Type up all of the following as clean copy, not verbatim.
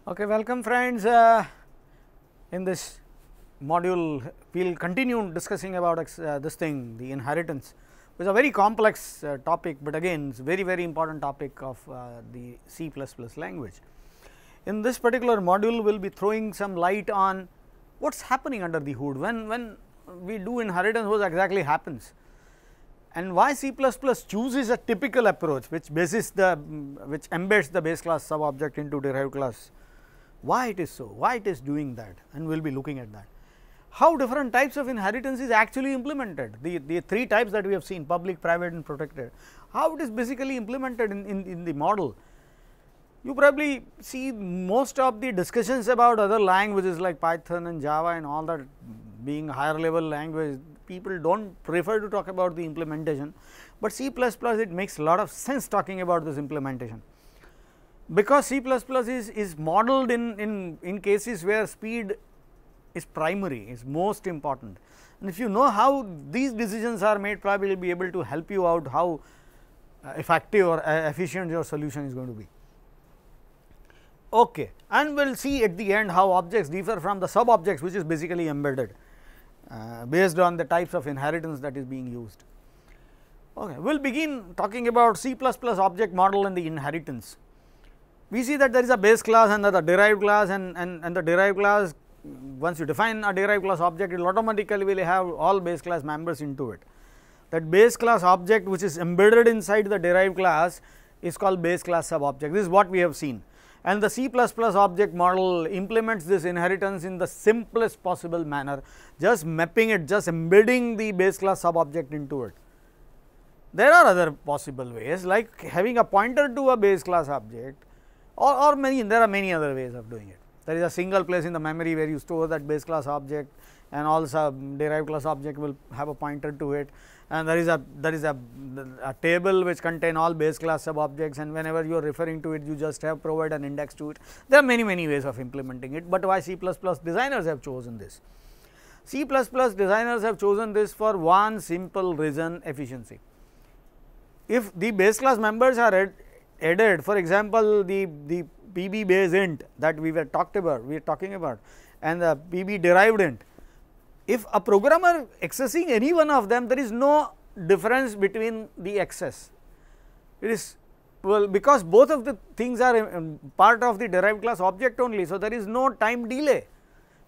Okay, welcome friends. In this module, we will continue discussing about this thing, the inheritance, which is a very complex topic, but again it is very important topic of the C++ language. In this particular module, we will be throwing some light on what is happening under the hood, when we do inheritance, what exactly happens, and why C++ chooses a typical approach which embeds the base class sub object into derived class. Why it is so, why it is doing that, and we will be looking at that. How different types of inheritance is actually implemented, the three types that we have seen, public, private and protected, how it is basically implemented in the model. You probably see most of the discussions about other languages like Python and Java and all that being higher level language, people do not prefer to talk about the implementation, but C++ it makes a lot of sense talking about this implementation, because C++ is modeled in cases where speed is primary, is most important, and if you know how these decisions are made, probably will be able to help you out how effective or efficient your solution is going to be. Okay, and we will see at the end how objects differ from the sub objects, which is basically embedded based on the types of inheritance that is being used. Okay, we will begin talking about C++ object model and the inheritance. We see that there is a base class and the derived class, and the derived class, once you define a derived class object, it will automatically will have all base class members into it. That base class object which is embedded inside the derived class is called base class sub object. This is what we have seen, and the C++ object model implements this inheritance in the simplest possible manner, just mapping it, just embedding the base class sub object into it. There are other possible ways, like having a pointer to a base class object, or there are many other ways of doing it. There is a single place in the memory where you store that base class object, and also derived class object will have a pointer to it, and there is a table which contain all base class sub objects, and whenever you are referring to it, you just have provide an index to it. There are many ways of implementing it, but why C++ designers have chosen this? C++ designers have chosen this for one simple reason: efficiency. If the base class members are added, for example, the PB base int that we are talking about, and the PB derived int, if a programmer accessing any one of them, there is no difference between the access. It is, well, because both of the things are part of the derived class object only, so there is no time delay.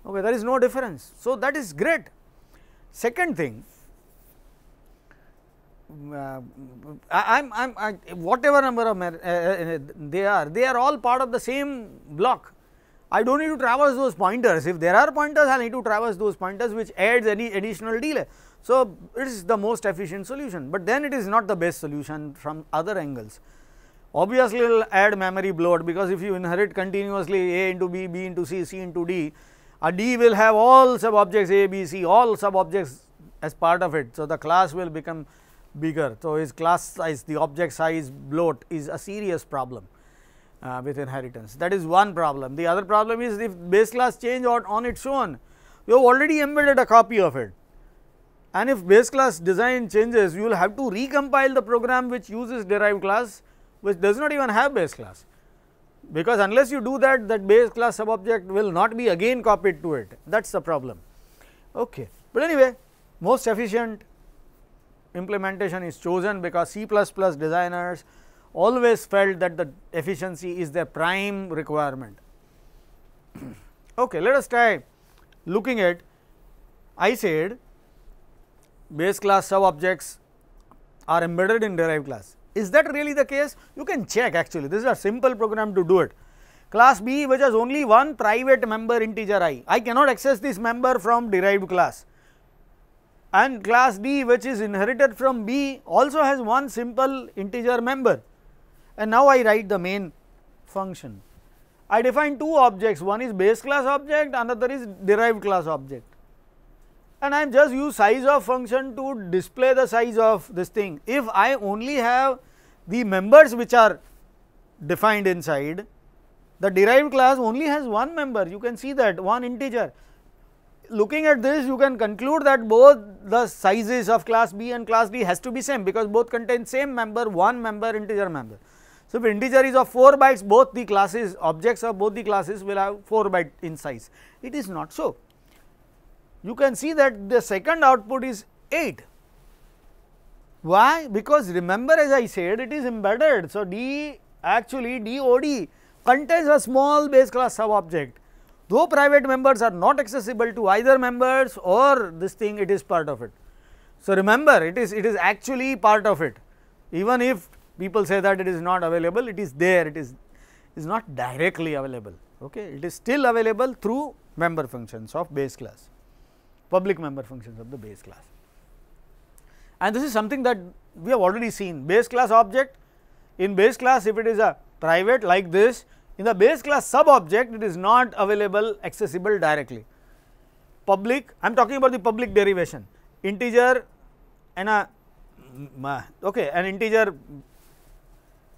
Okay, there is no difference. So that is great. Second thing, whatever number of they are all part of the same block. I do not need to traverse those pointers. If there are pointers, I need to traverse those pointers, which adds any additional delay. So it is the most efficient solution, but then it is not the best solution from other angles. Obviously, it will add memory bloat, because if you inherit continuously A into B, B into C, C into D, a D will have all sub objects A, B, C, all sub objects as part of it. So the class will become bigger. So his class size, the object size bloat is a serious problem with inheritance. That is one problem. The other problem is, if base class change on its own, you have already embedded a copy of it, and if base class design changes, you will have to recompile the program which uses derived class, which does not even have base class, because unless you do that, that base class sub object will not be again copied to it. That is the problem. Okay. But anyway, most efficient implementation is chosen because C++ designers always felt that the efficiency is their prime requirement. Okay, let us try looking at, I said base class sub objects are embedded in derived class. Is that really the case? You can check, actually this is a simple program to do it. Class B, which has only one private member integer I cannot access this member from derived class, and class D, which is inherited from B, also has one simple integer member, and now I write the main function. I define two objects, one is base class object, another is derived class object, and I am just use size of function to display the size of this thing. If I only have the members which are defined inside, the derived class only has one member, you can see that, one integer. Looking at this, you can conclude that both the sizes of class B and class D has to be same, because both contain same member, one member, integer member. So, if integer is of 4 bytes, both the classes, objects of both the classes will have 4 byte in size. It is not so. You can see that the second output is 8. Why? Because remember, as I said, it is embedded. So, actually DOD contains a small base class sub object. Though private members are not accessible to either members or this thing, it is part of it. So, remember, it is actually part of it. Even if people say that it is not available, it is there, it is not directly available. Okay. It is still available through member functions of base class, public member functions of the base class. And this is something that we have already seen. Base class object, in base class, if it is a private like this, in the base class sub object, it is not available, accessible directly. Public, I am talking about the public derivation, integer and an integer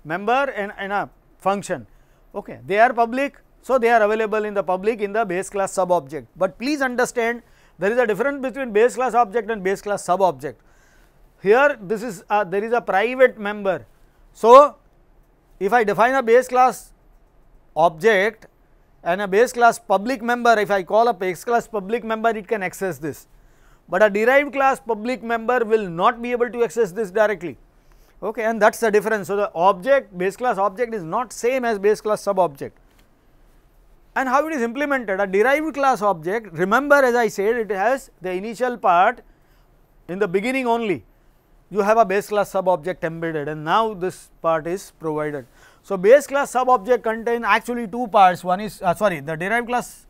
member and a function, okay. They are public. So, they are available in the public in the base class sub object, but please understand there is a difference between base class object and base class sub object. Here this is there is a private member. So, if I define a base class object and a base class public member, if I call a base class public member, it can access this, but a derived class public member will not be able to access this directly, okay, and that is the difference. So, the object base class object is not same as base class sub object. And how it is implemented? A derived class object, remember, as I said, it has the initial part in the beginning only. You have a base class sub object embedded, and now this part is provided. So, base class sub object contains actually two parts. One is the derived class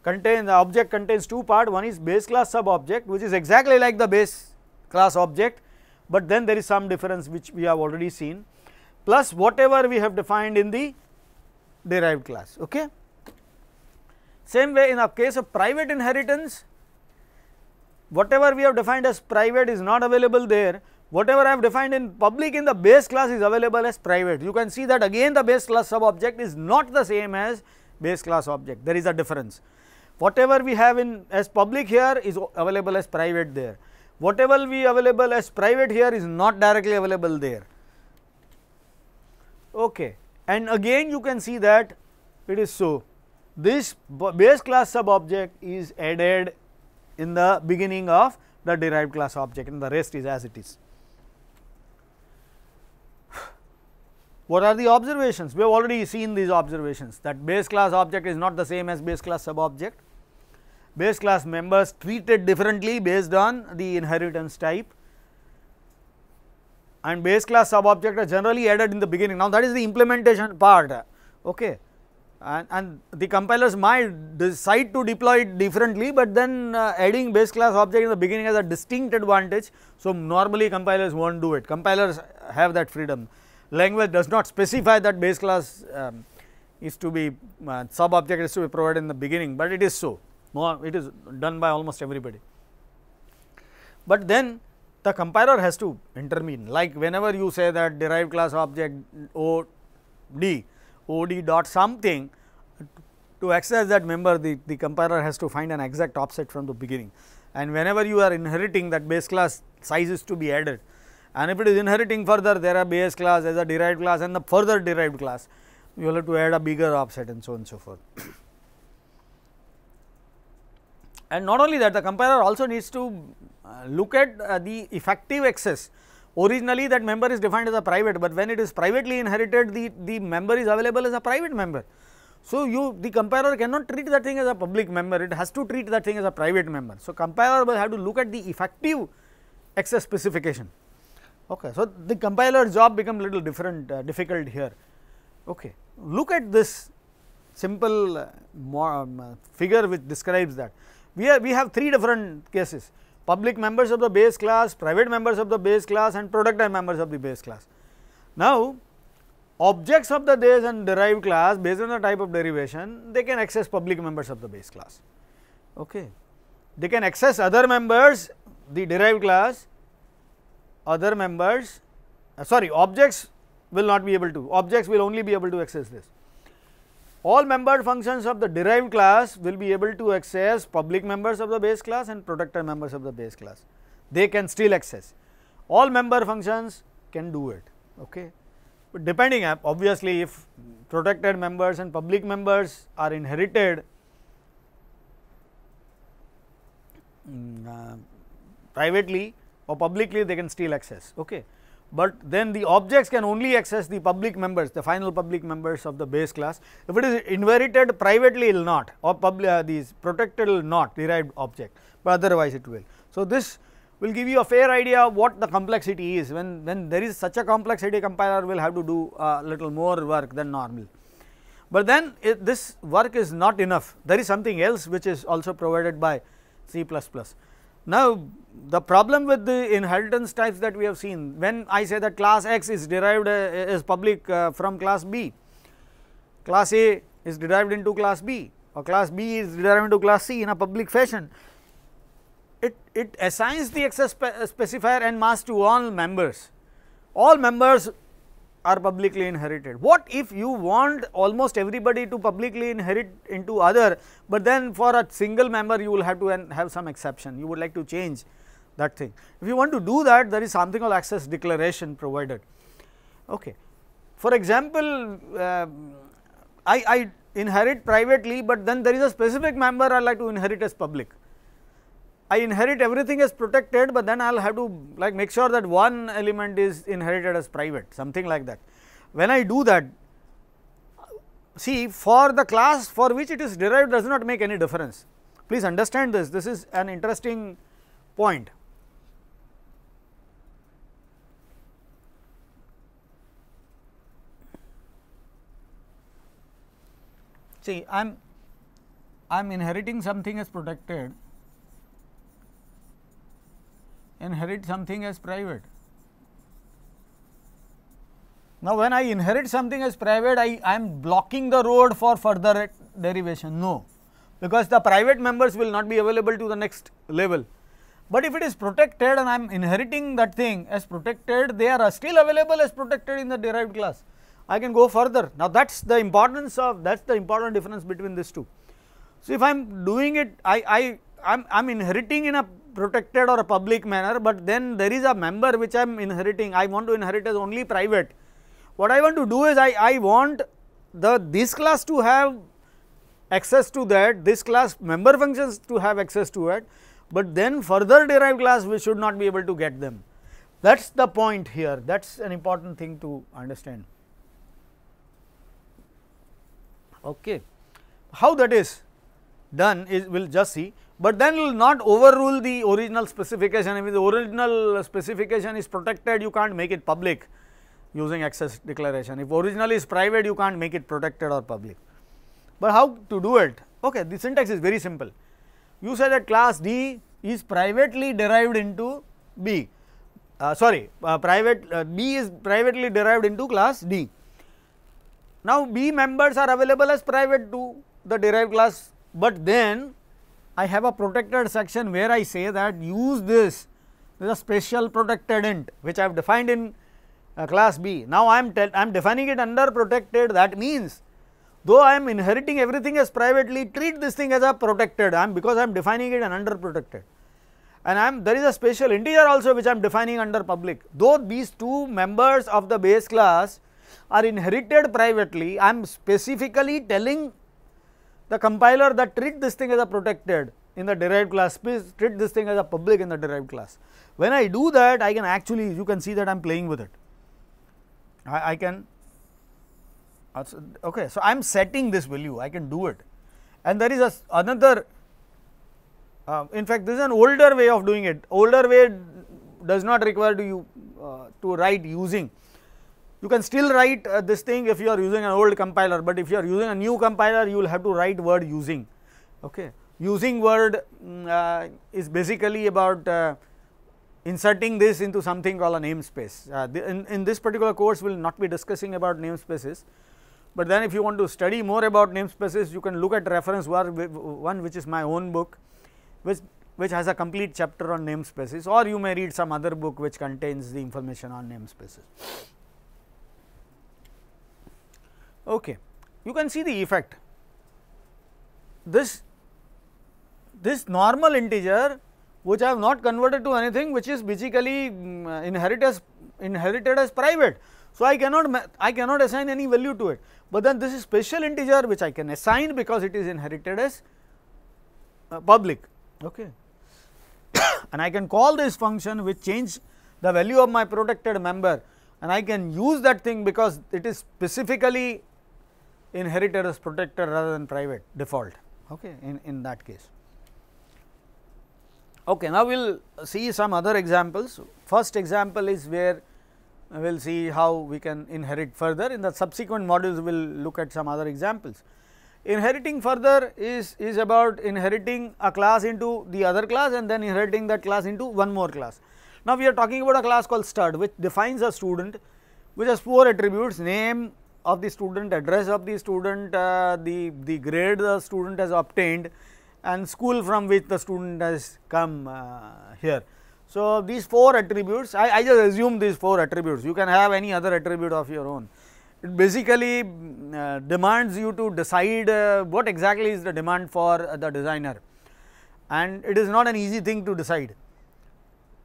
the object contains two parts. One is base class sub object, which is exactly like the base class object, but then there is some difference which we have already seen, plus whatever we have defined in the derived class. Okay. Same way, in the case of private inheritance, whatever we have defined as private is not available there. Whatever I have defined in public in the base class is available as private. You can see that again the base class sub object is not the same as base class object. There is a difference. Whatever we have in as public here is available as private there. Whatever we available as private here is not directly available there. Okay. And again you can see that it is so. This base class sub object is added in the beginning of the derived class object, and the rest is as it is. What are the observations? We have already seen these observations, that base class object is not the same as base class sub object. Base class members treated differently based on the inheritance type, and base class sub object are generally added in the beginning. Now, that is the implementation part. Okay. And the compilers might decide to deploy it differently, but then adding base class object in the beginning has a distinct advantage. So, normally compilers will not do it. Compilers have that freedom. Language does not specify that base class is to be sub object is to be provided in the beginning, but it is so. It is done by almost everybody. But then the compiler has to intervene, like whenever you say that derived class object OD dot something, to access that member the compiler has to find an exact offset from the beginning, and whenever you are inheriting that base class size is to be added, and if it is inheriting further, there are base class as a derived class and the further derived class, you will have to add a bigger offset and so on and so forth. And not only that, the compiler also needs to look at the effective access. Originally that member is defined as a private, but when it is privately inherited, the member is available as a private member. So, the compiler cannot treat that thing as a public member, it has to treat that thing as a private member. So, compiler will have to look at the effective access specification. Okay. So, the compiler's job becomes little difficult here. Okay. Look at this simple figure which describes that. We have three different cases: public members of the base class, private members of the base class, and productor members of the base class. Now, objects of the base and derived class, based on the type of derivation, they can access public members of the base class. Okay. They can access other members, the derived class, other members, objects will not be able to, objects will only be able to access this. All membered functions of the derived class will be able to access public members of the base class and productor members of the base class. They can still access. All member functions can do it. Okay. depending obviously if protected members and public members are inherited privately or publicly, they can still access. Okay. But then the objects can only access the public members, the final public members of the base class. If it is inherited privately, it will not, or these protected will not derived object, but otherwise it will. So, this will give you a fair idea of what the complexity is. When there is such a complexity, compiler will have to do a little more work than normal. But then this work is not enough, there is something else which is also provided by C++. Now, the problem with the inheritance types that we have seen, when I say that class X is derived is public from class B, class A is derived into class B, or class B is derived into class C in a public fashion, it assigns the access specifier and mask to all members. All members are publicly inherited. What if you want almost everybody to publicly inherit into other, but then for a single member you will have to have some exception, you would like to change that thing. If you want to do that, there is something called access declaration provided. Okay. For example, I inherit privately, but then there is a specific member I like to inherit as public. I inherit everything as protected, but then I will have to like make sure that one element is inherited as private, something like that. When I do that, see, for the class for which it is derived does not make any difference. Please understand this, this is an interesting point. See, I am inheriting something as protected, inherit something as private. Now, when I inherit something as private, I am blocking the road for further derivation. No, because the private members will not be available to the next level. But if it is protected and I am inheriting that thing as protected, they are still available as protected in the derived class. I can go further. Now, that is the importance of, that is the important difference between these two. So, if I am doing it, I am inheriting in a protected or a public manner, but then there is a member which I am inheriting, I want to inherit as only private. What I want to do is I want this class to have access to that, this class member functions to have access to it, but then further derived class we should not be able to get them. That is the point here, that is an important thing to understand. Okay. How that is done is we will just see, but then will not overrule the original specification. If the original specification is protected, you can't make it public using access declaration. If original is private, you can't make it protected or public. But how to do it? Okay, the syntax is very simple. You say that class D is privately derived into B. B is privately derived into class D. Now, B members are available as private to the derived class, but then I have a protected section where I say that use this is a special protected int which I have defined in class B. Now, I am defining it under protected, that means though I am inheriting everything as privately, treat this thing as a protected, because I am defining it and under protected, and there is a special integer also which I am defining under public. Though these two members of the base class are inherited privately, I am specifically telling the compiler that treat this thing as a protected in the derived class, please treat this thing as a public in the derived class. When I do that, I can actually, you can see that I am playing with it. I can, okay, so I am setting this value, I can do it, and there is another, in fact, this is an older way of doing it. Older way does not require you to write using. You can still write this thing if you are using an old compiler, but if you are using a new compiler, you will have to write word using. Okay. Using word is basically about inserting this into something called a namespace. In this particular course, we will not be discussing about namespaces, but then if you want to study more about namespaces, you can look at reference one which is my own book, which has a complete chapter on namespaces, or you may read some other book which contains the information on namespaces. Okay. You can see the effect. This normal integer which I have not converted to anything, which is basically inherited as private. So, I cannot assign any value to it, but then this is special integer which I can assign because it is inherited as public. Okay. And I can call this function which change the value of my protected member, and I can use that thing because it is specifically inherited as protected rather than private default, okay, in that case. Okay, now we will see some other examples. First example is where we will see how we can inherit further. In the subsequent modules, we will look at some other examples. Inheriting further is about inheriting a class into the other class and then inheriting that class into one more class. Now, we are talking about a class called stud, which defines a student, which has 4 attributes: name of the student, address of the student, the grade the student has obtained, and school from which the student has come here. So, these 4 attributes, I just assume these 4 attributes, you can have any other attribute of your own. It basically demands you to decide what exactly is the demand for the designer, and it is not an easy thing to decide.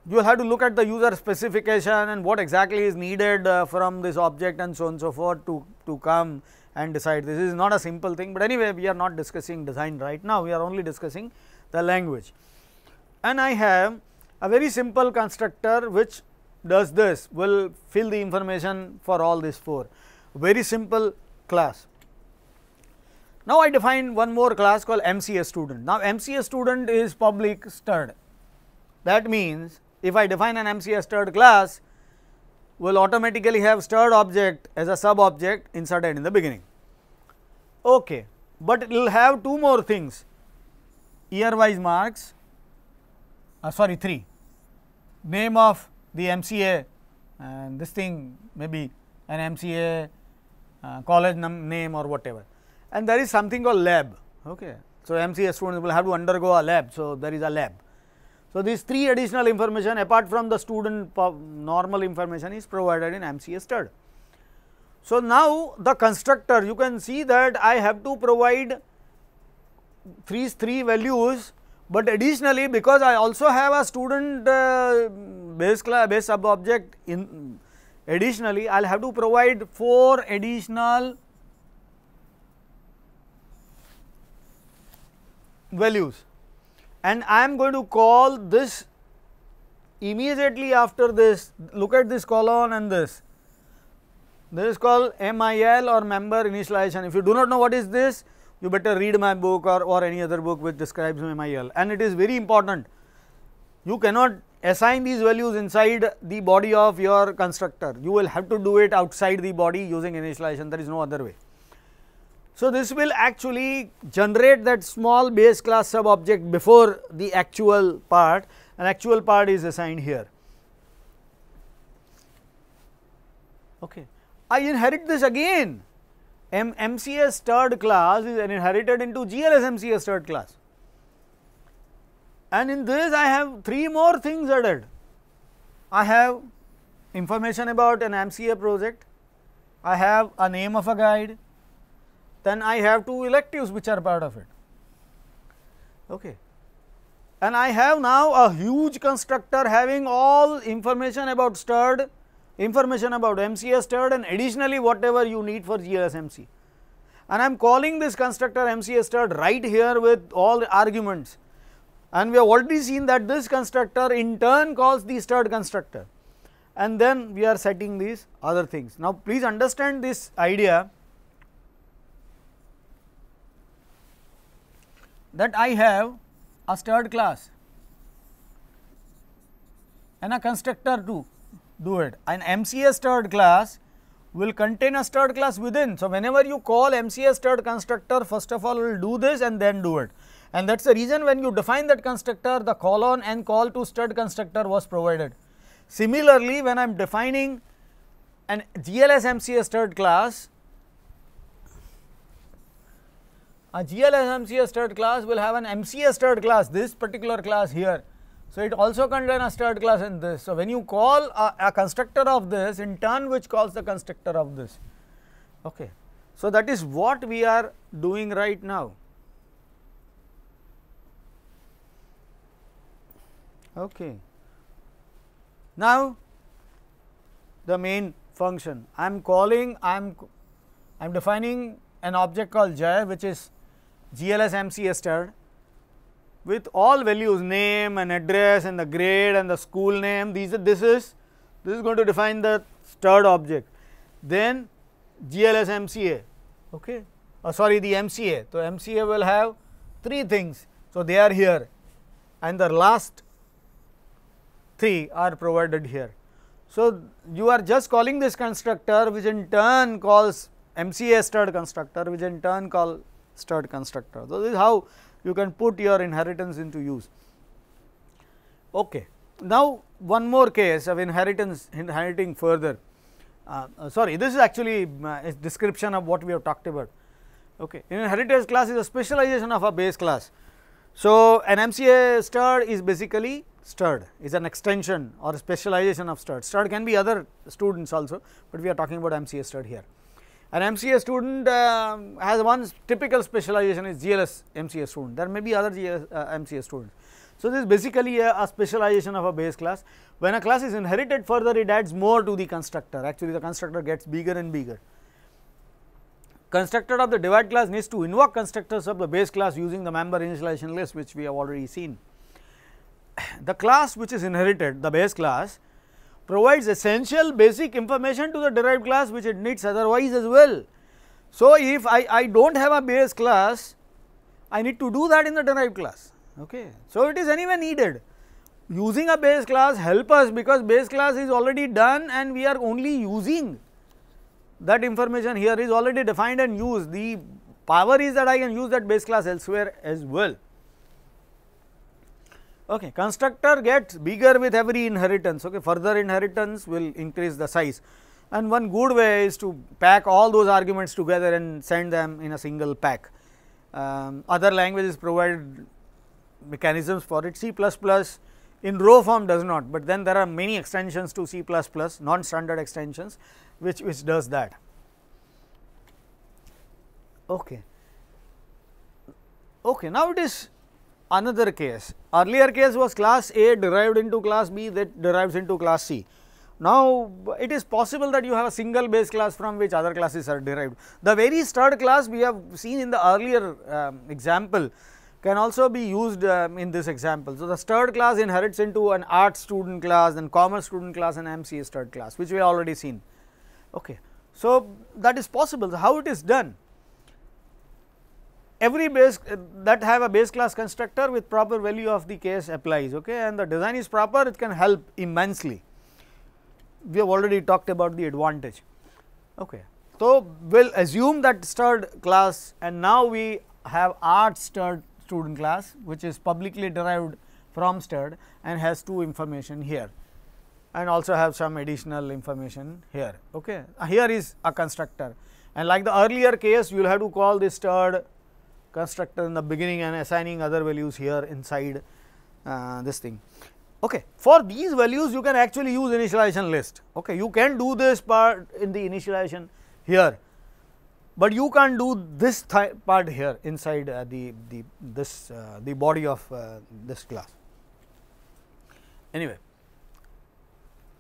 You will have to look at the user specification and what exactly is needed from this object and so on and so forth to come and decide. This is not a simple thing, but anyway we are not discussing design right now, we are only discussing the language. And I have a very simple constructor which does this, will fill the information for all these 4, very simple class. Now, I define one more class called MCA student. Now, MCA student is public stud. That means, if I define an MCA stud class, we will automatically have stud object as a sub object inserted in the beginning. Okay, but it will have 2 more things: year wise marks, 3, name of the MCA, and this thing may be an MCA college name or whatever, and there is something called lab. Okay. So, MCA students will have to undergo a lab. So, there is a lab. So, these 3 additional information apart from the student normal information is provided in MCA stud. So, now the constructor, you can see that I have to provide these 3 values, but additionally because I also have a student base class base sub object in additionally, I will have to provide 4 additional values, and I am going to call this immediately after this. Look at this colon and this is called MIL or member initialization. If you do not know what is this, you better read my book or any other book which describes MIL, and it is very important. You cannot assign these values inside the body of your constructor, you will have to do it outside the body using initialization, there is no other way. So, this will actually generate that small base class sub object before the actual part, and actual part is assigned here. Okay. I inherit this again. MCA stud class is inherited into GLS MCA stud class, and in this I have 3 more things added. I have information about an MCA project, I have a name of a guide, then I have 2 electives which are part of it. Okay. And I have now a huge constructor having all information about stud, information about MCA stud, and additionally whatever you need for GLS MC. And I am calling this constructor MCA stud right here with all the arguments, and we have already seen that this constructor in turn calls the stud constructor, and then we are setting these other things. Now, please understand this idea that I have a stud class and a constructor to do it. An MCA stud class will contain a stud class within. So, whenever you call MCA stud constructor, first of all will do this and then do it, and that is the reason when you define that constructor, the colon and call to stud constructor was provided. Similarly, when I am defining an GLS MCA stud class, a GLS MCA stud class will have an MCA stud class, this particular class here. So, it also contains a stud class in this. So, when you call a constructor of this, in turn which calls the constructor of this. Okay. So, that is what we are doing right now. Okay. Now, the main function. I am calling, I am defining an object called J, which is GLS MCA stud with all values, name and address and the grade and the school name. This is going to define the stud object. Then GLS MCA, okay, sorry, the MCA. So MCA will have 3 things. So they are here, and the last 3 are provided here. So you are just calling this constructor, which in turn calls MCA stud constructor, which in turn call stud constructor. So this is how you can put your inheritance into use. Okay. Now one more case of inheriting further. Sorry, this is actually a description of what we have talked about. Okay. Inheritance class is a specialization of a base class. So an MCA stud is basically stud, is an extension or a specialization of stud. Stud can be other students also, but we are talking about MCA stud here. An MCA student has one typical specialization is GLS MCA student. There may be other MCA students. So this is basically a specialization of a base class. When a class is inherited further, it adds more to the constructor. Actually, the constructor gets bigger and bigger. Constructor of the divide class needs to invoke constructors of the base class using the member initialization list, which we have already seen. The class which is inherited, the base class, provides essential basic information to the derived class which it needs otherwise as well. So if I do not have a base class, I need to do that in the derived class. Okay. So it is anyway needed. Using a base class help us, because base class is already done and we are only using that information here is already defined and used. The power is that I can use that base class elsewhere as well. Okay. Constructor gets bigger with every inheritance. Okay. Further inheritance will increase the size, and one good way is to pack all those arguments together and send them in a single pack. Other languages provide mechanisms for it. C++ in row form does not, but then there are many extensions to C++, non-standard extensions, which does that. Okay. Okay. Now it is another case. Earlier case was class A derived into class B, that derives into class C. Now it is possible that you have a single base class from which other classes are derived. The very stud class we have seen in the earlier example can also be used in this example. So the stud class inherits into an art student class, then commerce student class, and MCA stud class, which we have already seen. Okay. So that is possible. So how it is done? Every base that have a base class constructor with proper value of the case applies, okay, and the design is proper, it can help immensely. We have already talked about the advantage. Okay. So we will assume that stud class, and now we have art stud student class, which is publicly derived from stud and has 2 information here, and also have some additional information here. Okay. Here is a constructor, and like the earlier case, you will have to call this stud constructor in the beginning and assigning other values here inside this thing. Okay. For these values, you can actually use initialization list. Okay. You can do this part in the initialization here, but you can't do this part here inside the body of this class. Anyway,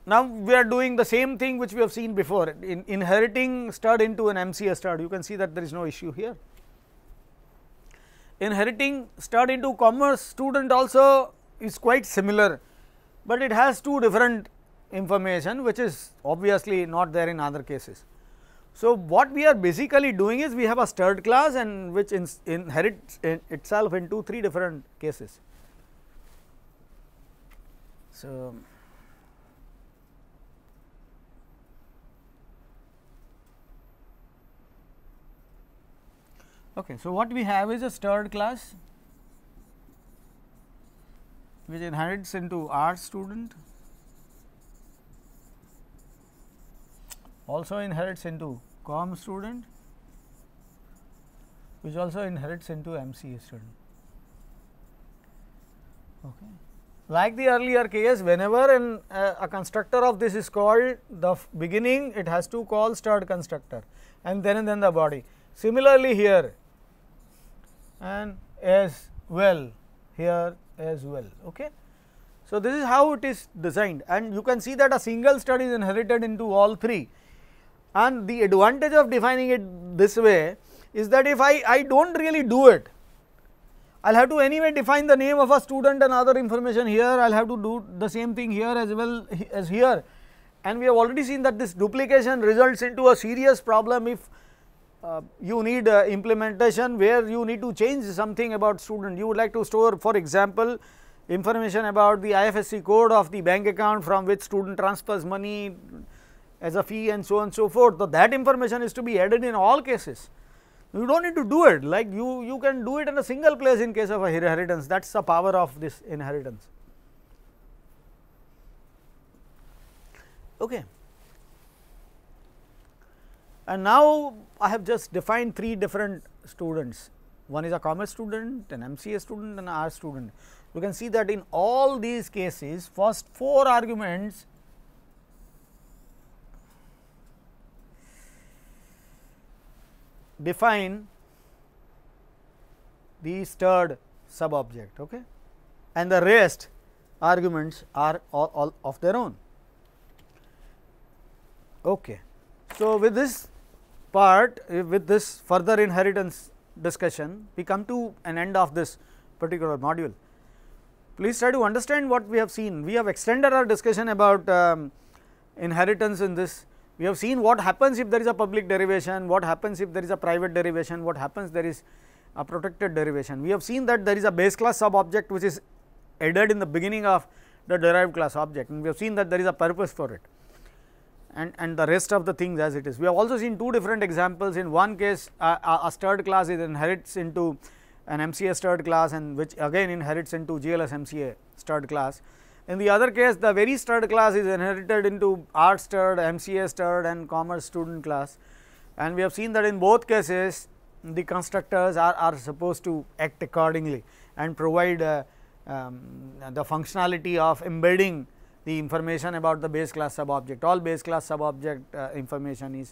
now we are doing the same thing which we have seen before, in inheriting stud into an MCA stud. You can see that there is no issue here. Inheriting stud into commerce student also is quite similar, but it has 2 different information, which is obviously not there in other cases. So what we are basically doing is we have a stud class, and which inherits itself into 3 different cases. So okay, so what we have is a stud class which inherits into art student, also inherits into com student, which also inherits into MCA student. Okay. Like the earlier case, whenever a constructor of this is called, the beginning it has to call stud constructor, and then the body. Similarly here, and as well here as well. Okay. So this is how it is designed, and you can see that a single stud is inherited into all 3. And the advantage of defining it this way is that if I do not really do it, I will have to anyway define the name of a student and other information here, I will have to do the same thing here as well as here, and we have already seen that this duplication results into a serious problem if you need implementation where you need to change something about student. You would like to store, for example, information about the IFSC code of the bank account from which student transfers money as a fee and so on and so forth. So, that information is to be added in all cases. You do not need to do it, like you can do it in a single place in case of a inheritance. That is the power of this inheritance. Okay. And now, I have just defined 3 different students. One is a commerce student, an MCA student and an art student. You can see that in all these cases, first 4 arguments define the stirred sub object, okay, and the rest arguments are all of their own. Okay. So, with this part, with this further inheritance discussion, we come to an end of this particular module. Please try to understand what we have seen. We have extended our discussion about inheritance in this. We have seen what happens if there is a public derivation, what happens if there is a private derivation, what happens there is a protected derivation. We have seen that there is a base class sub object which is added in the beginning of the derived class object, and we have seen that there is a purpose for it, and the rest of the things as it is. We have also seen 2 different examples. In one case, a stirred class is inherits into an MCA stirred class, and which again inherits into GLS MCA stirred class. In the other case, the very stirred class is inherited into art stirred, MCA stirred and commerce student class, and we have seen that in both cases the constructors are supposed to act accordingly and provide the functionality of embedding the information about the base class sub object. All base class sub object information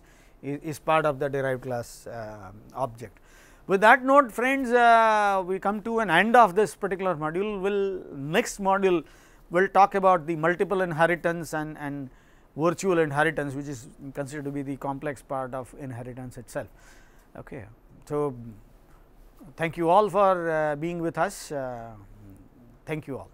is part of the derived class object. With that note, friends, we come to an end of this particular module. Next module will talk about the multiple inheritance and virtual inheritance, which is considered to be the complex part of inheritance itself. Okay. So, thank you all for being with us. Thank you all.